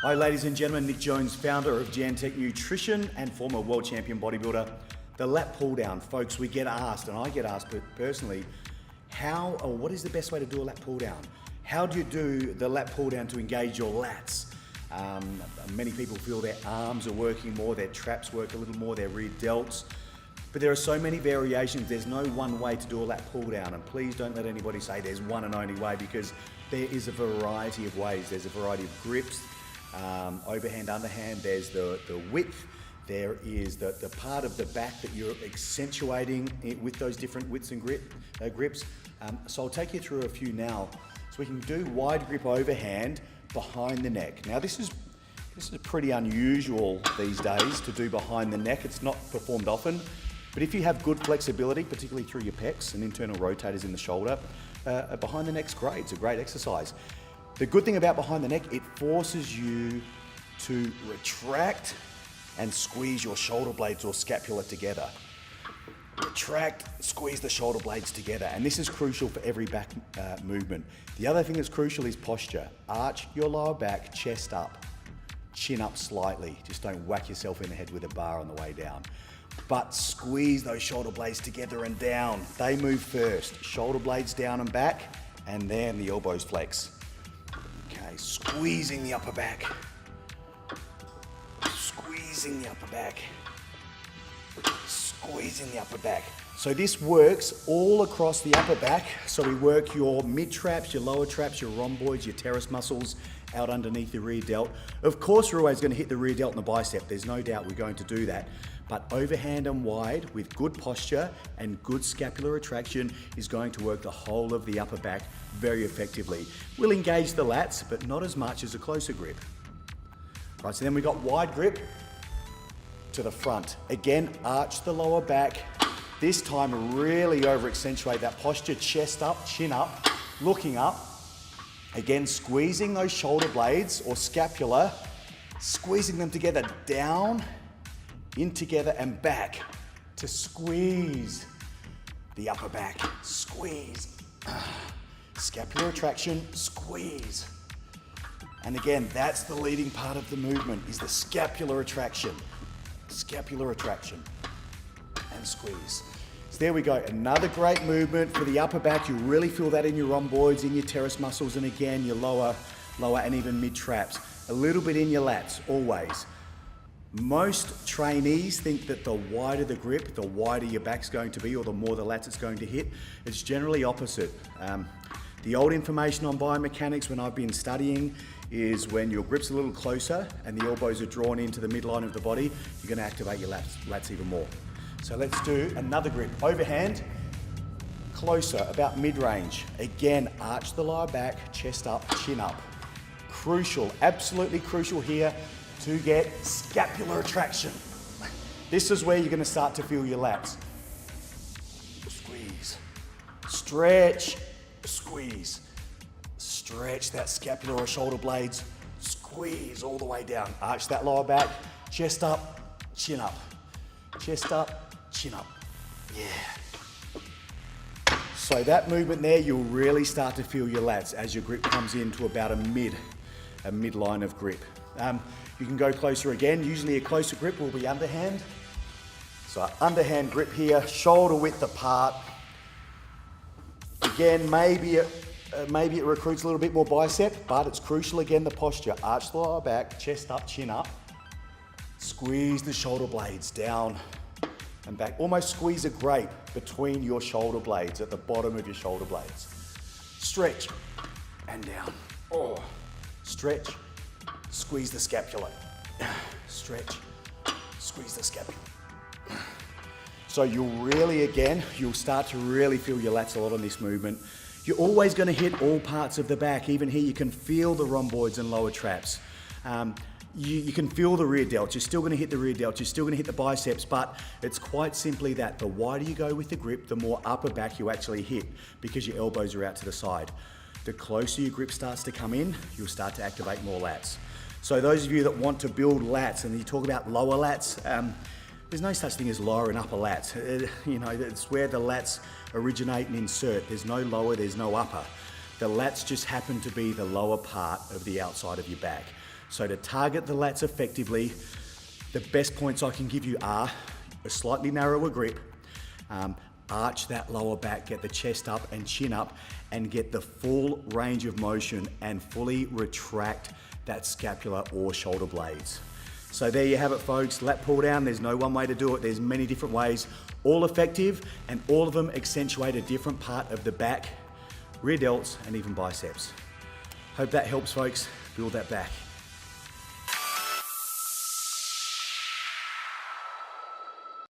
Hi ladies and gentlemen, Nick Jones, founder of Gen-Tec Nutrition and former world champion bodybuilder. The lat pull down, folks, we get asked, and I get asked personally, what is the best way to do a lat pull down? How do you do the lat pull down to engage your lats? Many people feel their arms are working more, their traps work a little more, their rear delts. But there are so many variations, there's no one way to do a lat pull down, and please don't let anybody say there's one and only way, because there is a variety of ways. There's a variety of grips, overhand, underhand, there's the width, there is the part of the back that you're accentuating with those different widths and grips. So I'll take you through a few now. So we can do wide grip overhand behind the neck. Now this is pretty unusual these days to do behind the neck. It's not performed often, but if you have good flexibility, particularly through your pecs and internal rotators in the shoulder, behind the neck's great. It's a great exercise. The good thing about behind the neck, it forces you to retract and squeeze your shoulder blades or scapula together. Retract, squeeze the shoulder blades together, and this is crucial for every back movement. The other thing that's crucial is posture. Arch your lower back, chest up, chin up slightly. Just don't whack yourself in the head with a bar on the way down. But squeeze those shoulder blades together and down. They move first. Shoulder blades down and back, and then the elbows flex. Okay, squeezing the upper back. Squeezing the upper back. Squeezing the upper back. So this works all across the upper back. So we work your mid traps, your lower traps, your rhomboids, your teres muscles out underneath the rear delt. Of course, we're always going to hit the rear delt and the bicep. There's no doubt we're going to do that. But overhand and wide with good posture and good scapular retraction is going to work the whole of the upper back very effectively. We'll engage the lats, but not as much as a closer grip. Right, so then we've got wide grip to the front. Again, arch the lower back. This time really over accentuate that posture, chest up, chin up, looking up. Again, squeezing those shoulder blades or scapula, squeezing them together, down, in together and back to squeeze the upper back. Squeeze. Scapular retraction, squeeze. And again, that's the leading part of the movement, is the scapular retraction. Scapular retraction and squeeze. So there we go, another great movement for the upper back. You really feel that in your rhomboids, in your teres muscles, and again, your lower and even mid traps. A little bit in your lats, always. Most trainees think that the wider the grip, the wider your back's going to be, or the more the lats it's going to hit. It's generally opposite. The old information on biomechanics when I've been studying is when your grip's a little closer and the elbows are drawn into the midline of the body, you're going to activate your lats even more. So let's do another grip. Overhand, closer, about mid-range. Again, arch the lower back, chest up, chin up. Crucial, absolutely crucial here to get scapular retraction. This is where you're going to start to feel your lats. Squeeze, stretch, squeeze. Stretch that scapular or shoulder blades, squeeze all the way down. Arch that lower back, chest up, chin up. Chest up, chin up. Yeah. So that movement there, you'll really start to feel your lats as your grip comes into about a midline of grip. You can go closer again. Usually a closer grip will be underhand. So underhand grip here, shoulder width apart. Again, maybe it recruits a little bit more bicep, but it's crucial again, the posture. Arch the lower back, chest up, chin up. Squeeze the shoulder blades down and back. Almost squeeze a grape between your shoulder blades, at the bottom of your shoulder blades. Stretch and down. Oh, stretch, squeeze the scapula. Stretch, squeeze the scapula. So you'll start to really feel your lats a lot on this movement. You're always going to hit all parts of the back. Even here, you can feel the rhomboids and lower traps. You can feel the rear delts. You're still going to hit the rear delts. You're still going to hit the biceps, but it's quite simply that the wider you go with the grip, the more upper back you actually hit, because your elbows are out to the side. The closer your grip starts to come in, you'll start to activate more lats. So those of you that want to build lats, and you talk about lower lats, there's no such thing as lower and upper lats. It's where the lats originate and insert. There's no lower, there's no upper. The lats just happen to be the lower part of the outside of your back. So to target the lats effectively, the best points I can give you are a slightly narrower grip, arch that lower back, get the chest up and chin up, and get the full range of motion and fully retract that scapula or shoulder blades. So there you have it, folks. Lat pull down, there's no one way to do it. There's many different ways, all effective, and all of them accentuate a different part of the back, rear delts, and even biceps. Hope that helps, folks. Build that back.